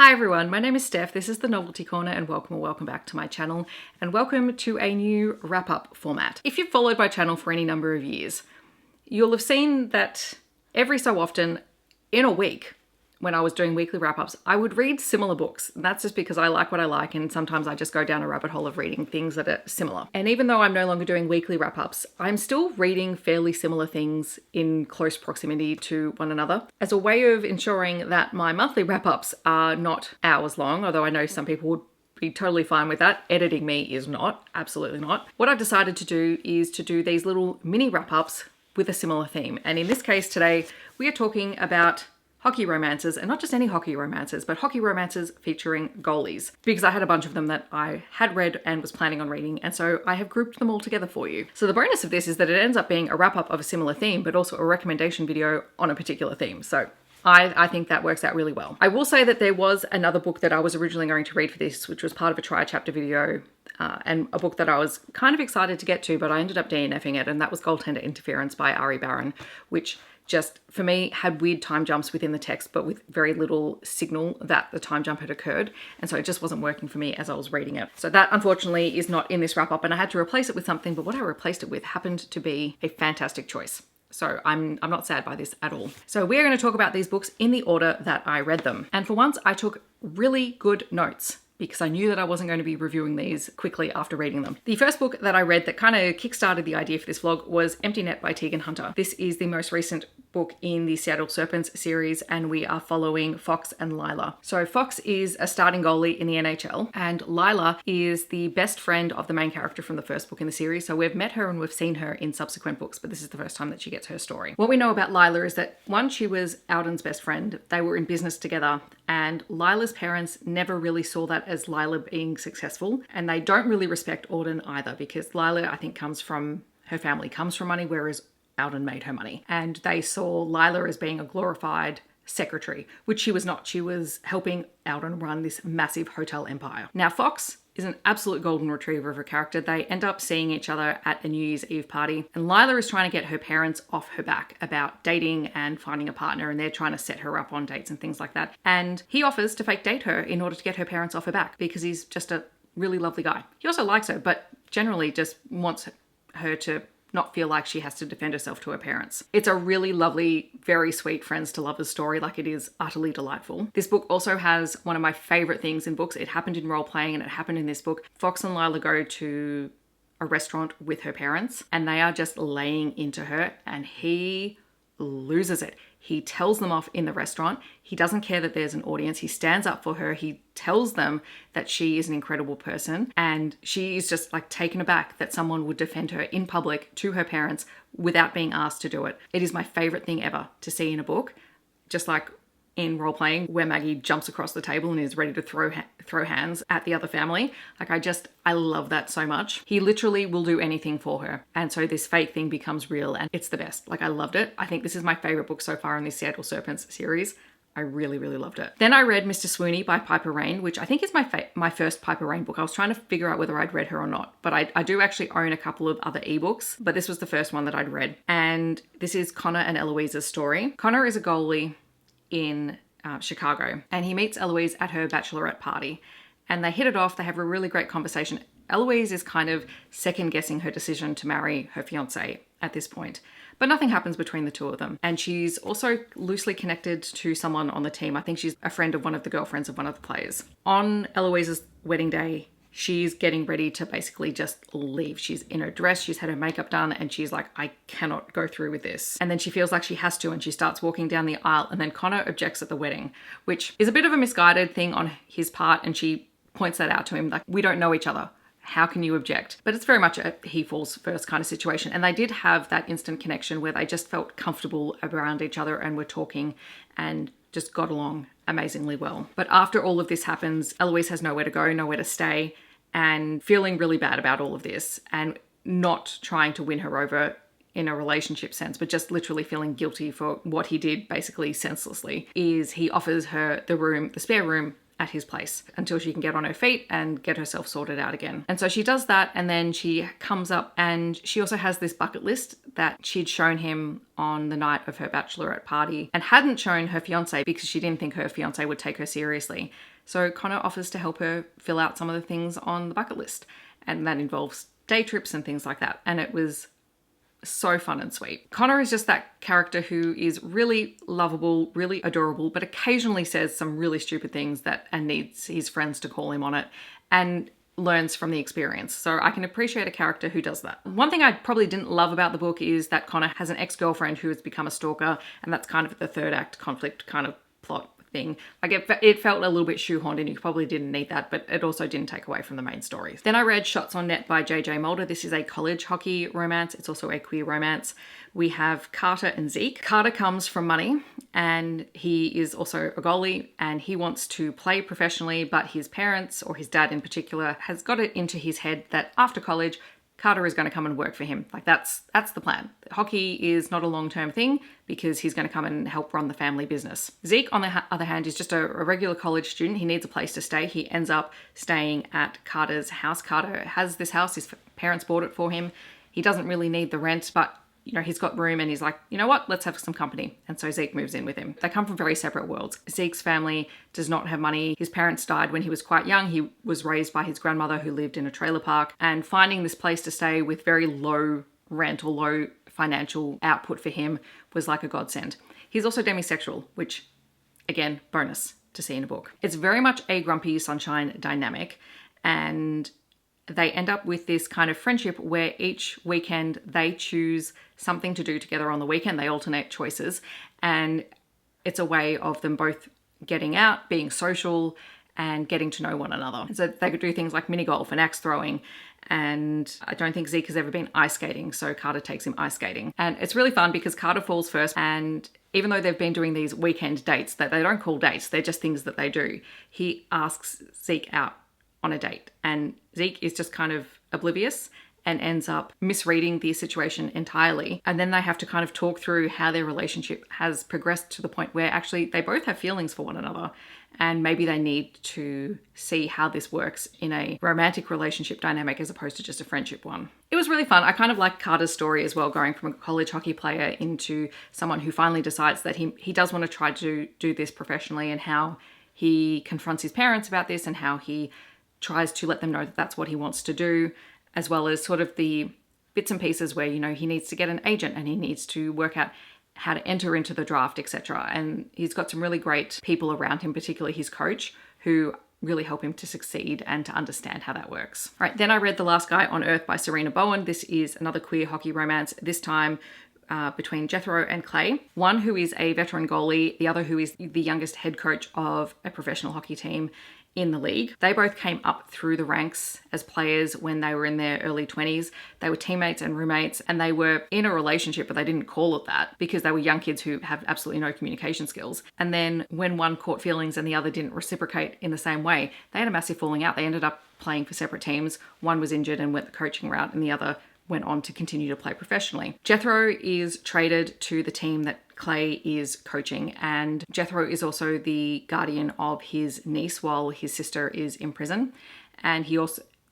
Hi everyone, my name is Steph, this is the Novelty Corner and welcome back to my channel and welcome to a new wrap-up format. If you've followed my channel for any number of years, you'll have seen that every so often in a week when I was doing weekly wrap-ups, I would read similar books. And that's just because I like what I like and sometimes I just go down a rabbit hole of reading things that are similar. And even though I'm no longer doing weekly wrap-ups, I'm still reading fairly similar things in close proximity to one another as a way of ensuring that my monthly wrap-ups are not hours long, although I know some people would be totally fine with that. Editing me is not, absolutely not. What I've decided to do is to do these little mini wrap-ups with a similar theme. And in this case today, we are talking about hockey romances, and not just any hockey romances, but hockey romances featuring goalies, because I had a bunch of them that I had read and was planning on reading, and so I have grouped them all together for you. So the bonus of this is that it ends up being a wrap-up of a similar theme, but also a recommendation video on a particular theme. So I think that works out really well. I will say that there was another book that I was originally going to read for this, which was part of a try chapter video, and a book that I was kind of excited to get to, but I ended up DNFing it, and that was Goaltender Interference by Baran, which just, for me, had weird time jumps within the text, but with very little signal that the time jump had occurred. And so it just wasn't working for me as I was reading it. So that, unfortunately, is not in this wrap-up, and I had to replace it with something, but what I replaced it with happened to be a fantastic choice. So I'm not sad by this at all. So we're going to talk about these books in the order that I read them. And for once, I took really good notes, because I knew that I wasn't going to be reviewing these quickly after reading them. The first book that I read that kind of kickstarted the idea for this vlog was Empty Net by Teagan Hunter. This is the most recent book in the Seattle Serpents series, and we are following Fox and Lila. So Fox is a starting goalie in the NHL, and Lila is the best friend of the main character from the first book in the series. So we've met her and we've seen her in subsequent books, but this is the first time that she gets her story. What we know about Lila is that, one, she was Alden's best friend. They were in business together, and Lila's parents never really saw that as Lila being successful, and they don't really respect Alden either, because Lila, I think, her family comes from money, whereas Alden made her money. And they saw Lila as being a glorified secretary, which she was not. She was helping Alden run this massive hotel empire. Now, Fox is an absolute golden retriever of a character. They end up seeing each other at a New Year's Eve party, and Lila is trying to get her parents off her back about dating and finding a partner, and they're trying to set her up on dates and things like that. And he offers to fake date her in order to get her parents off her back, because he's just a really lovely guy. He also likes her, but generally just wants her to not feel like she has to defend herself to her parents. It's a really lovely, very sweet friends to lovers story. Like, it is utterly delightful. This book also has one of my favorite things in books. It happened in role playing and it happened in this book. Fox and Lila go to a restaurant with her parents and they are just laying into her, and he loses it. He tells them off in the restaurant. He doesn't care that there's an audience. He stands up for her. He tells them that she is an incredible person, and she is just like taken aback that someone would defend her in public to her parents without being asked to do it. It is my favorite thing ever to see in a book, just like in role playing where Maggie jumps across the table and is ready to throw hands at the other family. Like, I love that so much. He literally will do anything for her. And so this fake thing becomes real, and it's the best. Like, I loved it. I think this is my favorite book so far in this Seattle Serpents series. I really, really loved it. Then I read Mr. Swoony by Rayne, which I think is my first Rayne book. I was trying to figure out whether I'd read her or not, but I do actually own a couple of other ebooks, but this was the first one that I'd read. And this is Connor and Eloise's story. Connor is a goalie in Chicago, and he meets Eloise at her bachelorette party, and they hit it off. They have a really great conversation. Eloise is kind of second guessing her decision to marry her fiance at this point, but nothing happens between the two of them. And she's also loosely connected to someone on the team. I think she's a friend of one of the girlfriends of one of the players. On Eloise's wedding day, she's getting ready to basically just leave. She's in her dress, she's had her makeup done, and she's like, I cannot go through with this. And then she feels like she has to, and she starts walking down the aisle, and then Connor objects at the wedding, which is a bit of a misguided thing on his part, and she points that out to him, like, we don't know each other. How can you object? But it's very much a he falls first kind of situation. And they did have that instant connection where they just felt comfortable around each other and were talking and just got along amazingly well. But after all of this happens, Eloise has nowhere to go, nowhere to stay, and feeling really bad about all of this and not trying to win her over in a relationship sense, but just literally feeling guilty for what he did basically senselessly, is he offers her the spare room at his place until she can get on her feet and get herself sorted out again. And so she does that, and then she comes up and she also has this bucket list that she'd shown him on the night of her bachelorette party and hadn't shown her fiance because she didn't think her fiance would take her seriously. So Connor offers to help her fill out some of the things on the bucket list, and that involves day trips and things like that. And it was so fun and sweet. Connor is just that character who is really lovable, really adorable, but occasionally says some really stupid things and needs his friends to call him on it, and learns from the experience. So I can appreciate a character who does that. One thing I probably didn't love about the book is that Connor has an ex-girlfriend who has become a stalker, and that's kind of the third act conflict kind of plot thing. Like it felt a little bit shoehorned in. You probably didn't need that, but it also didn't take away from the main story. Then I read Shots on Net by JJ Mulder. This is a college hockey romance. It's also a queer romance. We have Carter and Zeke. Carter comes from money, and he is also a goalie, and he wants to play professionally, but his parents, or his dad in particular, has got it into his head that after college, Carter is going to come and work for him. Like that's the plan. Hockey is not a long-term thing because he's going to come and help run the family business. Zeke, on the other hand, is just a regular college student. He needs a place to stay. He ends up staying at Carter's house. Carter has this house. His parents bought it for him. He doesn't really need the rent, but he's got room, and he's like, you know what, let's have some company. And so Zeke moves in with him. They come from very separate worlds. Zeke's family does not have money. His parents died when he was quite young. He was raised by his grandmother who lived in a trailer park, and finding this place to stay with very low rent or low financial output for him was like a godsend. He's also demisexual, which, again, bonus to see in a book. It's very much a grumpy sunshine dynamic, and they end up with this kind of friendship where each weekend they choose something to do together on the weekend. They alternate choices, and it's a way of them both getting out, being social, and getting to know one another. So they could do things like mini golf and axe throwing, and I don't think Zeke has ever been ice skating, so Carter takes him ice skating. And it's really fun because Carter falls first, and even though they've been doing these weekend dates that they don't call dates, they're just things that they do, he asks Zeke out on a date, and Zeke is just kind of oblivious and ends up misreading the situation entirely. And then they have to kind of talk through how their relationship has progressed to the point where actually they both have feelings for one another, and maybe they need to see how this works in a romantic relationship dynamic as opposed to just a friendship one. It was really fun. I kind of like Carter's story as well, going from a college hockey player into someone who finally decides that he does want to try to do this professionally, and how he confronts his parents about this, and how he tries to let them know that that's what he wants to do, as well as sort of the bits and pieces where, he needs to get an agent and he needs to work out how to enter into the draft, etc. And he's got some really great people around him, particularly his coach, who really help him to succeed and to understand how that works. All right, then I read The Last Guy on Earth by Sarina Bowen. This is another queer hockey romance, this time between Jethro and Clay. One who is a veteran goalie, the other who is the youngest head coach of a professional hockey team in the league. They both came up through the ranks as players when they were in their early 20s. They were teammates and roommates, and they were in a relationship, but they didn't call it that because they were young kids who have absolutely no communication skills. And then when one caught feelings and the other didn't reciprocate in the same way, they had a massive falling out. They ended up playing for separate teams. One was injured and went the coaching route, and the other went on to continue to play professionally. Jethro is traded to the team that Clay is coaching, and Jethro is also the guardian of his niece while his sister is in prison, and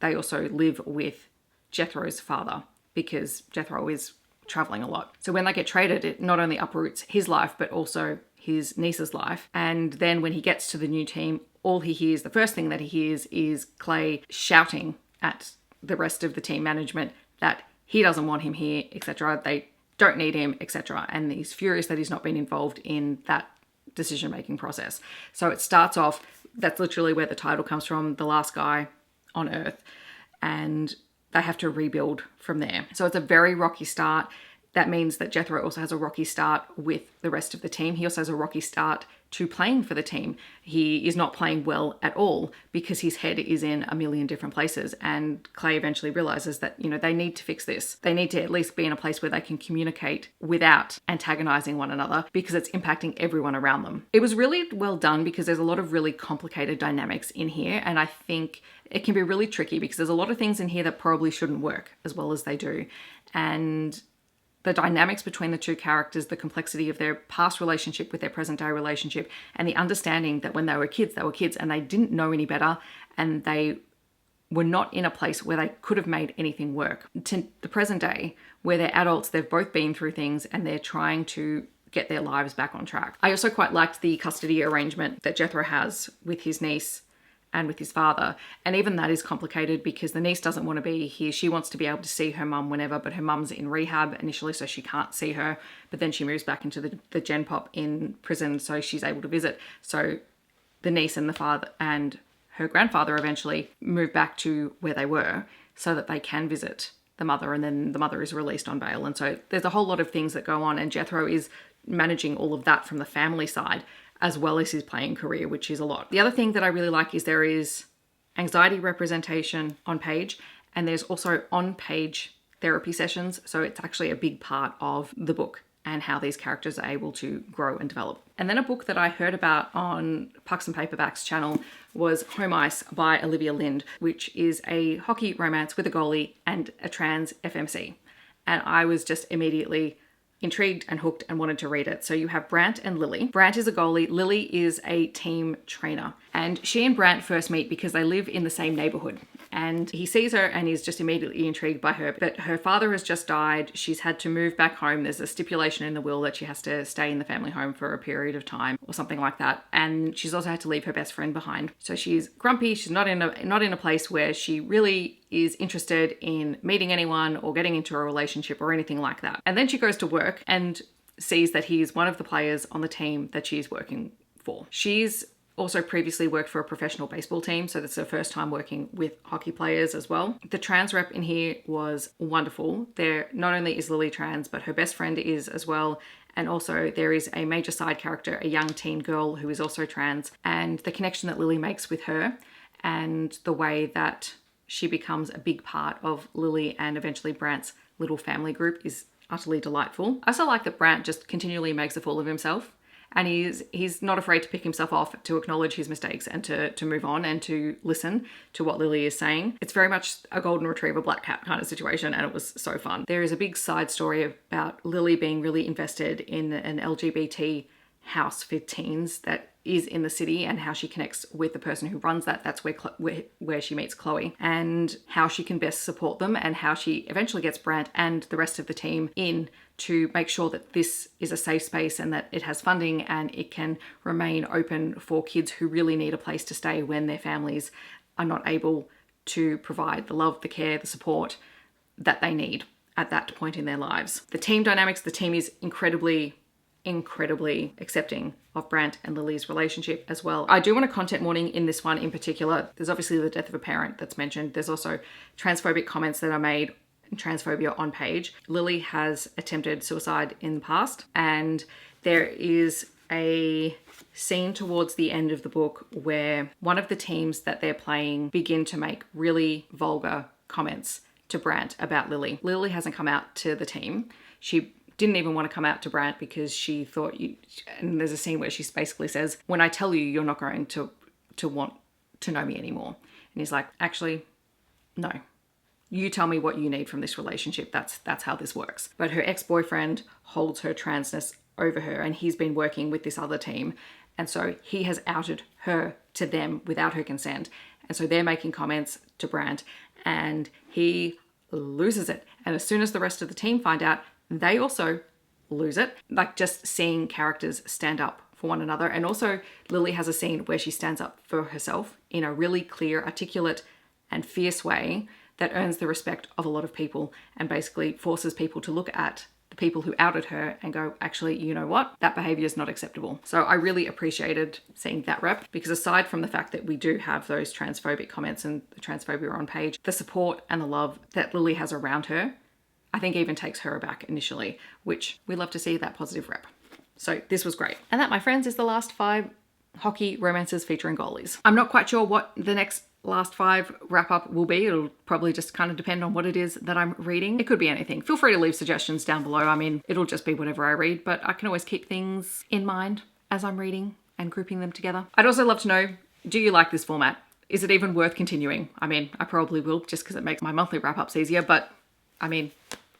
they also live with Jethro's father because Jethro is traveling a lot. So when they get traded, it not only uproots his life but also his niece's life. And then when he gets to the new team, the first thing that he hears is Clay shouting at the rest of the team management that he doesn't want him here, etc. They don't need him, etc. And he's furious that he's not been involved in that decision-making process. So it starts off, that's literally where the title comes from, The Last Guy on Earth. And they have to rebuild from there. So it's a very rocky start. That means that Jethro also has a rocky start with the rest of the team. He also has a rocky start to playing for the team. He is not playing well at all because his head is in a million different places. And Clay eventually realizes that, they need to fix this. They need to at least be in a place where they can communicate without antagonizing one another because it's impacting everyone around them. It was really well done because there's a lot of really complicated dynamics in here. And I think it can be really tricky because there's a lot of things in here that probably shouldn't work as well as they do. And the dynamics between the two characters, the complexity of their past relationship with their present day relationship, and the understanding that when they were kids and they didn't know any better, and they were not in a place where they could have made anything work. To the present day, where they're adults, they've both been through things and they're trying to get their lives back on track. I also quite liked the custody arrangement that Jethro has with his niece and with his father. And even that is complicated because the niece doesn't want to be here. She wants to be able to see her mum whenever, but her mum's in rehab initially, so she can't see her. But then she moves back into the Gen Pop in prison, so she's able to visit. So the niece and the father and her grandfather eventually move back to where they were so that they can visit the mother, and then the mother is released on bail. And so there's a whole lot of things that go on, and Jethro is managing all of that from the family side as well as his playing career, which is a lot. The other thing that I really like is there is anxiety representation on page, and there's also on-page therapy sessions. So it's actually a big part of the book and how these characters are able to grow and develop. And then a book that I heard about on Pucks and Paperbacks channel was Home Ice by Olivia Lynd, which is a hockey romance with a goalie and a trans FMC. And I was just immediately intrigued and hooked and wanted to read it. So you have Brant and Lily. Brant is a goalie. Lily is a team trainer. And she and Brant first meet because they live in the same neighborhood. And he sees her and is just immediately intrigued by her. But her father has just died. She's had to move back home. There's a stipulation in the will that she has to stay in the family home for a period of time or something like that. And she's also had to leave her best friend behind. So she's grumpy. She's not in a place where she really is interested in meeting anyone or getting into a relationship or anything like that. And then she goes to work and sees that he's one of the players on the team that she's working for. She's also previously worked for a professional baseball team, so that's her first time working with hockey players as well. The trans rep in here was wonderful. There not only is Lily trans, but her best friend is as well. And also there is a major side character, a young teen girl who is also trans, and the connection that Lily makes with her and the way that she becomes a big part of Lily and eventually Brant's little family group is utterly delightful. I also like that Brant just continually makes a fool of himself. And he's not afraid to pick himself off, to acknowledge his mistakes and to move on and to listen to what Lily is saying. It's very much a golden retriever black cat kind of situation, and it was so fun. There is a big side story about Lily being really invested in an LGBT house for teens that is in the city, and how she connects with the person who runs that. That's where she meets Chloe, and how she can best support them, and how she eventually gets Brant and the rest of the team in to make sure that this is a safe space and that it has funding and it can remain open for kids who really need a place to stay when their families are not able to provide the love, the care, the support that they need at that point in their lives. The team dynamics, the team is incredibly accepting of Brant and Lily's relationship as well. I do want a content warning in this one in particular. There's obviously the death of a parent that's mentioned. There's also transphobic comments that are made, transphobia on page. Lily has attempted suicide in the past, and there is a scene towards the end of the book where one of the teams that they're playing begin to make really vulgar comments to Brant about Lily. Lily hasn't come out to the team. She didn't even want to come out to Brant because she thought and there's a scene where she basically says, when I tell you, you're not going to want to know me anymore. And he's like, actually, no. You tell me what you need from this relationship. That's how this works. But her ex-boyfriend holds her transness over her, and he's been working with this other team. And so he has outed her to them without her consent. And so they're making comments to Brant, and he loses it. And as soon as the rest of the team find out, they also lose it. Like, just seeing characters stand up for one another. And also Lily has a scene where she stands up for herself in a really clear, articulate and fierce way that earns the respect of a lot of people, and basically forces people to look at the people who outed her and go, actually, you know what? That behavior is not acceptable. So I really appreciated seeing that rep, because aside from the fact that we do have those transphobic comments and the transphobia on page, the support and the love that Lily has around her, I think even takes her aback initially, which we love to see that positive rep. So this was great. And that, my friends, is the last 5 hockey romances featuring goalies. I'm not quite sure what the next last 5 wrap up will be. It'll probably just kind of depend on what it is that I'm reading. It could be anything. Feel free to leave suggestions down below. I mean, it'll just be whatever I read, but I can always keep things in mind as I'm reading and grouping them together. I'd also love to know, do you like this format? Is it even worth continuing? I mean, I probably will, just because it makes my monthly wrap ups easier, but I mean,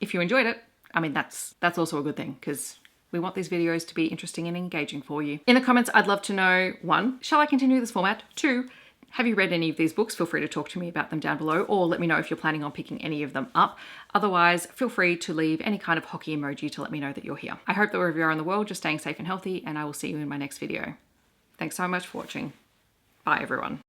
if you enjoyed it, I mean, that's also a good thing, because we want these videos to be interesting and engaging for you. In the comments, I'd love to know, 1, shall I continue this format? 2, have you read any of these books? Feel free to talk to me about them down below, or let me know if you're planning on picking any of them up. Otherwise, feel free to leave any kind of hockey emoji to let me know that you're here. I hope that wherever you are in the world, you're staying safe and healthy, and I will see you in my next video. Thanks so much for watching. Bye, everyone.